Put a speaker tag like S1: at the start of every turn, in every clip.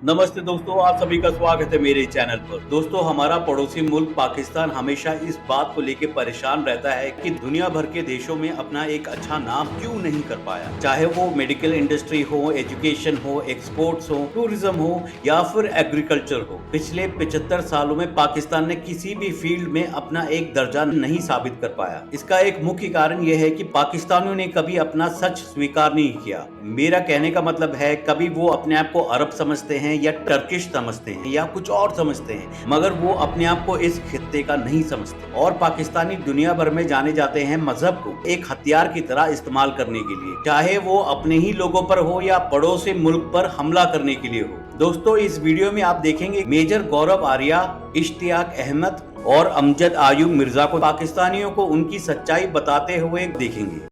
S1: नमस्ते दोस्तों, आप सभी का स्वागत है मेरे चैनल पर। दोस्तों, हमारा पड़ोसी मुल्क पाकिस्तान हमेशा इस बात को लेकर परेशान रहता है कि दुनिया भर के देशों में अपना एक अच्छा नाम क्यों नहीं कर पाया। चाहे वो मेडिकल इंडस्ट्री हो, एजुकेशन हो, एक्सपोर्ट्स हो, टूरिज्म हो या फिर एग्रीकल्चर हो। पिछले 75 सालों में पाकिस्तान ने किसी भी फील्ड में अपना एक दर्जा नहीं साबित कर पाया। इसका एक मुख्य कारण यह है कि पाकिस्तानियों ने कभी अपना सच स्वीकार नहीं किया। मेरा कहने का मतलब है, कभी वो अपने आप को अरब समझते हैं या टर्किश समझते हैं या कुछ और समझते हैं, मगर वो अपने आप को इस खित्ते का नहीं समझते। और पाकिस्तानी दुनिया भर में जाने जाते हैं मजहब को एक हथियार की तरह इस्तेमाल करने के लिए, चाहे वो अपने ही लोगों पर हो या पड़ोसी मुल्क पर हमला करने के लिए हो। दोस्तों, इस वीडियो में आप देखेंगे मेजर गौरव आर्या, इश्तियाक अहमद और अमजद आयुब मिर्जा को पाकिस्तानियों को उनकी सच्चाई बताते हुए देखेंगे।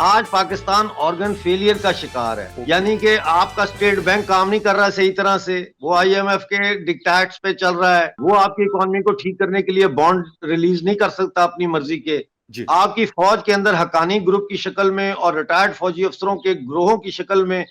S2: आज पाकिस्तान ऑर्गन फेलियर का शिकार है, यानी कि आपका स्टेट बैंक काम नहीं कर रहा सही तरह से, वो आईएमएफ के डिक्टेट्स पे चल रहा है, वो आपकी इकोनॉमी को ठीक करने के लिए बॉन्ड रिलीज नहीं कर सकता अपनी मर्जी के। आपकी फौज के अंदर हकानी ग्रुप की शक्ल में और रिटायर्ड फौजी अफसरों के ग्रोहों की शक्ल में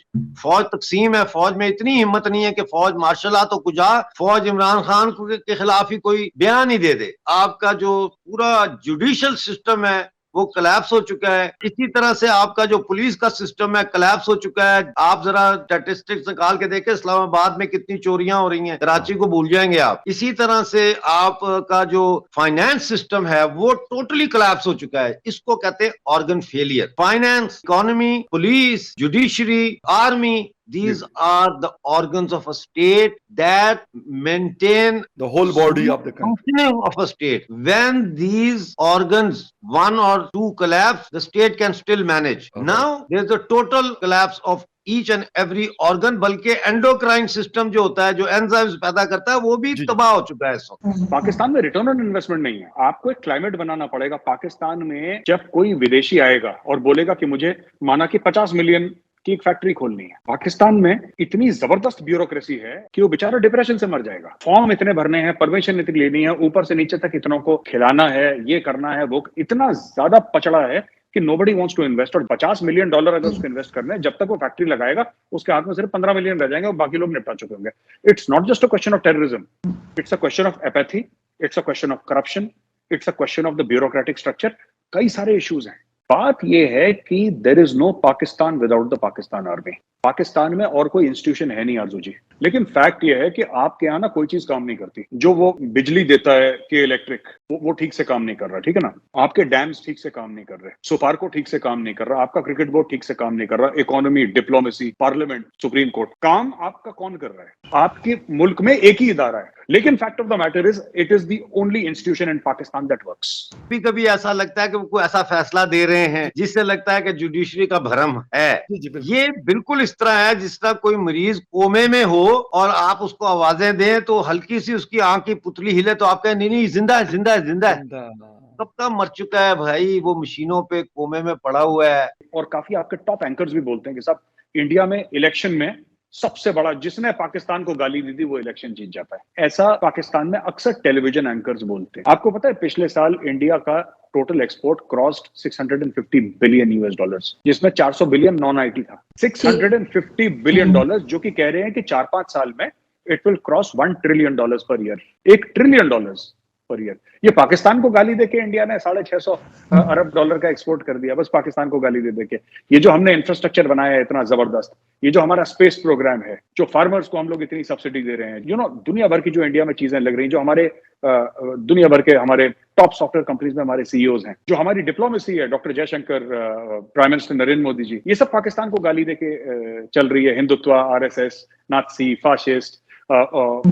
S2: फौज तकसीम है। फौज में इतनी हिम्मत नहीं है कि फौज मार्शल तो कुजा फौज इमरान खान के खिलाफ ही कोई बयान ही दे दे। आपका जो पूरा जुडिशियल सिस्टम है वो कोलैप्स हो चुका है। इसी तरह से आपका जो पुलिस का सिस्टम है कोलैप्स हो चुका है। आप जरा स्टैटिस्टिक्स निकाल के देखें, इस्लामाबाद में कितनी चोरियां हो रही हैं, कराची को भूल जाएंगे आप। इसी तरह से आपका जो फाइनेंस सिस्टम है वो टोटली कोलैप्स हो चुका है। इसको कहते हैं organ failure. Finance, economy, police, judiciary, army, these are the organs of a state that maintain
S3: the whole body of the country.
S2: Functioning of a state. When these organs, one or two collapse, the state can still manage.
S3: Okay.
S2: Now there's a total collapse of each and every organ, बल्कि endocrine system जो होता है, जो enzymes पैदा करता है, वो भी तबाह हो चुका है इस वक्त।
S4: पाकिस्तान में रिटर्न ऑन इन्वेस्टमेंट नहीं है। आपको एक क्लाइमेट बनाना पड़ेगा। पाकिस्तान में जब कोई विदेशी आएगा और बोलेगा कि मुझे माना कि 50 मिलियन की एक फैक्ट्री खोलनी है, पाकिस्तान में इतनी जबरदस्त ब्यूरोक्रेसी है कि वो बेचारा डिप्रेशन से मर जाएगा। फॉर्म इतने भरने हैं, परमिशन इतनी लेनी है, ऊपर से नीचे तक इतनों को खिलाना है, ये करना है, वो इतना ज्यादा पचड़ा है कि nobody wants to invest। और $50 मिलियन अगर उसको इन्वेस्ट करना है, जब तक वो फैक्ट्री लगाएगा उसके हाथ में सिर्फ 15 मिलियन रह जाएंगे और बाकी लोग निपटा चुके होंगे। It's not just a question of terrorism, it's a question of apathy, it's a question of corruption, it's a question of the bureaucratic structure. कई सारे इश्यूज हैं। बात यह है कि there is no Pakistan without the Pakistan army. Pakistan में और कोई इंस्टीट्यूशन है नहीं आरजू जी, लेकिन फैक्ट यह है कि आपके यहाँ ना कोई चीज काम नहीं करती। जो वो बिजली देता है कि इलेक्ट्रिक, वो ठीक से काम नहीं कर रहा, ठीक है ना। आपके डैम्स ठीक से काम नहीं कर रहे, सोपारको ठीक से काम नहीं कर रहा, आपका क्रिकेट बोर्ड ठीक से काम नहीं कर रहा, economy, diplomacy, parliament, supreme court, काम आपका कौन कर रहा है? आपके मुल्क में एक ही इदारा है, लेकिन fact of the matter is it is the only institution in Pakistan that works.
S2: कभी कभी ऐसा लगता है कि वो कोई ऐसा फैसला दे रहे हैं जिससे लगता है कि जुडिशरी का भरम है। ये बिल्कुल इस तरह है जिस तरह कोई मरीज कोमे में हो और आप उसको आवाजें दें तो हल्की सी उसकी आंख की पुतली हिले तो आप कहें नहीं नहीं जिंदा है, जिंदा है, जिंदा है। कब का मर चुका है भाई, वो मशीनों पे कोमे में पड़ा हुआ है।
S4: और काफी आपके टॉप एंकर्स भी बोलते हैं कि साहब, इंडिया में इलेक्शन में सबसे बड़ा जिसने पाकिस्तान को गाली दी थी वो इलेक्शन जीत जाता है। ऐसा पाकिस्तान में अक्सर टेलीविजन एंकर्स बोलते हैं। आपको पता है पिछले साल इंडिया का total export crossed 650 billion US dollars, जिसमें 400 बिलियन नॉन आईटी था। 650 बिलियन डॉलर्स, जो कि कह रहे हैं कि 4-5 साल में it will cross $1 trillion per year. $1 trillion per year. ये पाकिस्तान को गाली देके इंडिया ने $650 अरब का एक्सपोर्ट कर दिया, बस पाकिस्तान को गाली दे देके। ये जो हमने इंफ्रास्ट्रक्चर बनाया है इतना जबरदस्त, ये जो हमारा स्पेस प्रोग्राम है, जो फार्मर्स को हम लोग इतनी सब्सिडी दे रहे हैं, दुनिया भर की जो इंडिया में चीजें लग रही हैं, जो हमारे दुनिया भर के हमारे टॉप सॉफ्टवेयर कंपनीज में हमारे सीईओज हैं, जो हमारी डिप्लोमेसी है, doctor Jaishankar, prime minister Narendra Modi ji, ये सब पाकिस्तान को गाली देके चल रही है। हिंदुत्व, आरएसएस, नाथसी, फाशिस्ट,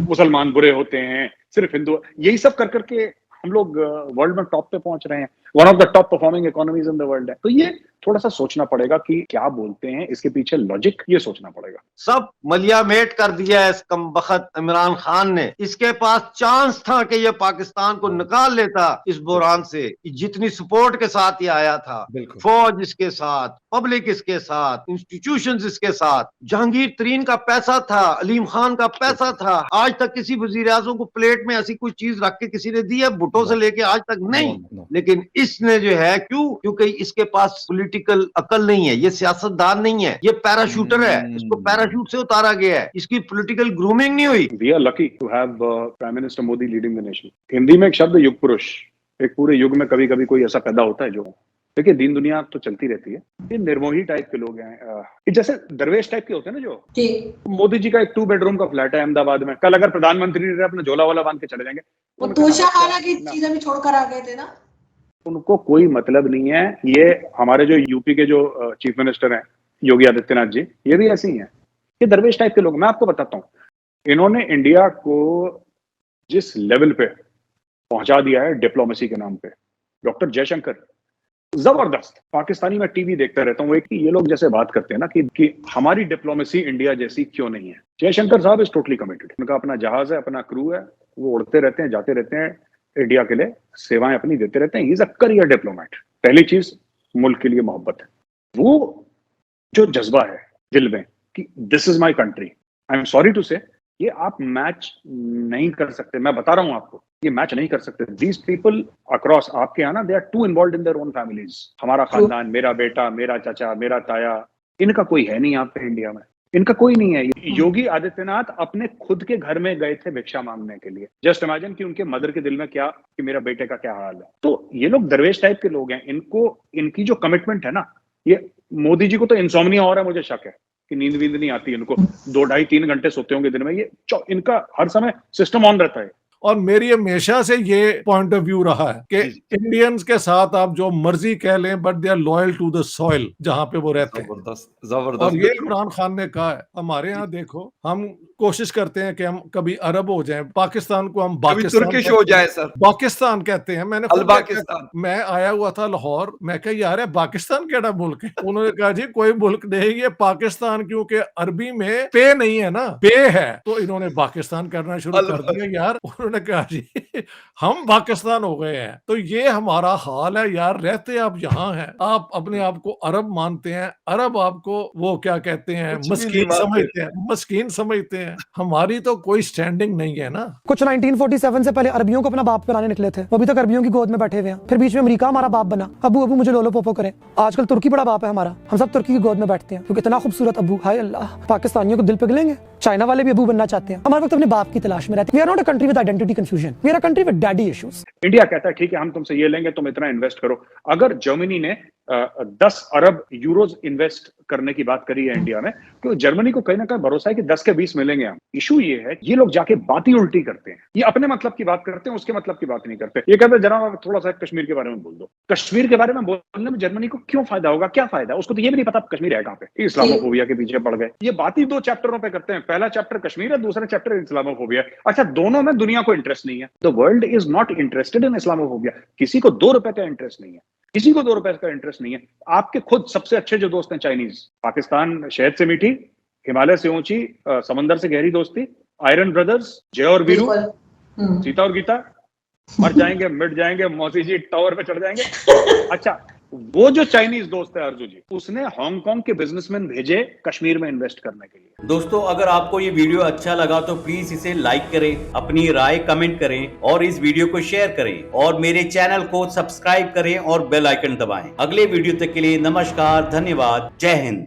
S4: मुसलमान बुरे होते हैं, सिर्फ हिंदू, यही सब कर करके हम लोग वर्ल्ड में टॉप पे पहुंच रहे हैं। One of the top performing economies in the world है। तो ये थोड़ा सा सोचना पड़ेगा कि क्या बोलते हैं, इसके पीछे लॉजिक, ये सोचना पड़ेगा।
S2: सब मलियामेट कर दिया है इस कमबख्त इमरान खान ने। इसके पास चांस था कि ये पाकिस्तान को निकाल लेता इस बुरान से, जितनी सपोर्ट के साथ ये आया था, फौज इसके साथ, पब्लिक इसके साथ, इंस्टीट्यूशंस इसके साथ, जहांगीर तरीन का पैसा था, अलीम खान का पैसा था। आज तक किसी वजीर आज़म को प्लेट में ऐसी कोई चीज रख के किसी ने दी है? भुट्टो से लेके आज तक नहीं। लेकिन इसने जो है, क्यों? क्योंकि इसके पास पॉलिटिकल अकल नहीं है, ये सियासतदान नहीं है, ये पैराशूटर है, इसको पैराशूट से उतारा गया है, इसकी पॉलिटिकल ग्रूमिंग नहीं हुई।
S4: We are lucky to have prime minister Modi leading the nation. Hindi में एक शब्द युग पुरुष, एक पूरे युग में कभी कभी कोई ऐसा पैदा होता है जो, देखिए दीन दुनिया तो चलती रहती है, ये निर्मोही टाइप के लोग हैं, ये जैसे दरवेश टाइप के होते हैं ना जो। मोदी जी का एक 2 बेडरूम का फ्लैट है अहमदाबाद में, कल अगर प्रधानमंत्री रहे अपना झोला वाला बांध के चले जाएंगे।
S3: वो तोशाखाना की चीजें भी छोड़कर आ गए थे ना,
S4: उनको कोई मतलब नहीं है। ये हमारे जो यूपी के जो चीफ मिनिस्टर हैं योगी आदित्यनाथ जी, ये भी ऐसे ही हैं, ये दरवेश टाइप के लोग। मैं आपको बताता हूँ, इन्होंने इंडिया को जिस लेवल पे पहुंचा दिया है डिप्लोमेसी के नाम पे, डॉक्टर जयशंकर जबरदस्त। पाकिस्तानी में टीवी देखता रहता हूँ, ये लोग जैसे बात करते हैं ना कि हमारी डिप्लोमेसी इंडिया जैसी क्यों नहीं है। जयशंकर साहब इज टोटली कमिटेड, उनका अपना जहाज है, अपना क्रू है, वो उड़ते रहते हैं, जाते रहते हैं, इंडिया के लिए सेवाएं अपनी देते रहते हैं। He is a career diplomat. पहली चीज मुल्क के लिए मोहब्बत है, वो जो जज्बा है दिल में कि this is my country. I am sorry to say, ये आप मैच नहीं कर सकते, मैं बता रहा हूं आपको, ये मैच नहीं कर सकते। दीज पीपल अक्रॉस आपके यहाँ ना, they are too involve in their own families. हमारा खानदान, मेरा बेटा, मेरा चाचा, मेरा ताया, इनका कोई है नहीं यहाँ पे इंडिया में, इनका कोई नहीं है। योगी आदित्यनाथ अपने खुद के घर में गए थे भिक्षा मांगने के लिए। जस्ट इमेजिन कि उनके मदर के दिल में क्या, कि मेरा बेटे का क्या हाल है। तो ये लोग दरवेश टाइप के लोग हैं, इनको इनकी जो कमिटमेंट है ना, ये मोदी जी को तो इंसोम्निया हो रहा है, मुझे शक है कि नींद वींद नहीं आती इनको, 2 ढाई 3 घंटे सोते होंगे दिन में। ये इनका हर समय सिस्टम ऑन रहता है।
S5: और मेरी हमेशा से ये पॉइंट ऑफ व्यू रहा है कि इंडियंस के साथ आप जो मर्जी कह लें, but they are loyal to the soil जहां पे वो रहते हैं।
S6: जबरदस्त।
S5: और ये इमरान खान ने कहा है। हमारे यहाँ देखो, हम कोशिश करते हैं कि हम कभी अरब हो जाएं, पाकिस्तान को हम
S6: तुर्किश हो जाए सर,
S5: पाकिस्तान कहते हैं। मैंने
S6: पाकिस्तान,
S5: मैं आया हुआ था लाहौर, मैं कहा यार है पाकिस्तान केड़ा मुल्क है। उन्होंने कहा जी कोई मुल्क नहीं, ये पाकिस्तान, क्योंकि अरबी में पे नहीं है ना, पे है, तो इन्होंने पाकिस्तान करना शुरू कर दिया यार। उन्होंने कहा जी हम पाकिस्तान हो गए हैं। तो ये हमारा हाल है यार। रहते आप यहाँ हैं, आप अपने आप को अरब मानते हैं, अरब आपको वो क्या कहते हैं, मस्कीन समझते हैं, मस्कीन समझते हैं। हमारी तो कोई स्टैंडिंग नहीं है ना।
S7: कुछ 1947 से पहले अरबियों को अपना बाप कराने निकले थे, वो अभी तक अरबियों की गोद में बैठे हुए हैं। फिर बीच में अमेरिका हमारा बाप बना, अबू अबू मुझे लोलो पोपो करे। आजकल तुर्की बड़ा बाप है हमारा, हम सब तुर्की की गोद में बैठते हैं क्योंकि इतना खूबसूरत अबू, हाय अल्लाह। पाकिस्तानियों को दिल पिघलेंगे, चाइना वाले भी अबू बनना चाहते हैं। हमारे वक्त अपने बाप की तलाश में रहते हैं। We are not a country with identity confusion, we are a country with daddy issues.
S4: India कहता है ठीक है हम तुमसे ये लेंगे, तुम इतना इन्वेस्ट करो। अगर जर्मनी ने 10 अरब यूरोज इन्वेस्ट करने की बात करी है इंडिया में, तो जर्मनी को कहीं ना कहीं भरोसा है कि 10 के 20 मिलेंगे हम। इशू ये है, ये लोग जाके बात ही उल्टी करते हैं, ये अपने मतलब की बात करते हैं, उसके मतलब की बात नहीं करते। ये कहते हैं जनाब थोड़ा सा कश्मीर के बारे में बोल दो। कश्मीर के बारे में बोलने में जर्मनी को क्यों फायदा होगा, क्या फायदा? उसको तो ये भी नहीं पता कश्मीर है कहां पे। इस्लामोफोबिया के पीछे पड़ गए। ये बात ही 2 चैप्टरों पे करते हैं, पहला चैप्टर कश्मीर है, दूसरा चैप्टर इस्लामोफोबिया। अच्छा, दोनों में दुनिया को इंटरेस्ट नहीं है। The world is not interested in Islamophobia. किसी को 2 रुपए का इंटरेस्ट नहीं है, किसी को 2 रुपए का इंटरेस्ट नहीं है। आपके खुद सबसे अच्छे जो दोस्त हैं चाइनीज, पाकिस्तान शहद से मीठी, हिमालय से ऊंची, समंदर से गहरी दोस्ती, आयरन ब्रदर्स, जय और वीरू, सीता और गीता, मर जाएंगे मिट जाएंगे, मौसी जी टावर पे चढ़ जाएंगे। अच्छा, वो जो चाइनीज दोस्त है अर्जु जी, उसने हांगकांग के बिजनेसमैन भेजे कश्मीर में इन्वेस्ट करने के लिए।
S1: दोस्तों, अगर आपको ये वीडियो अच्छा लगा तो प्लीज इसे लाइक करें, अपनी राय कमेंट करें और इस वीडियो को शेयर करें और मेरे चैनल को सब्सक्राइब करें और बेल आइकन दबाएं। अगले वीडियो तक के लिए नमस्कार, धन्यवाद, जय हिंद।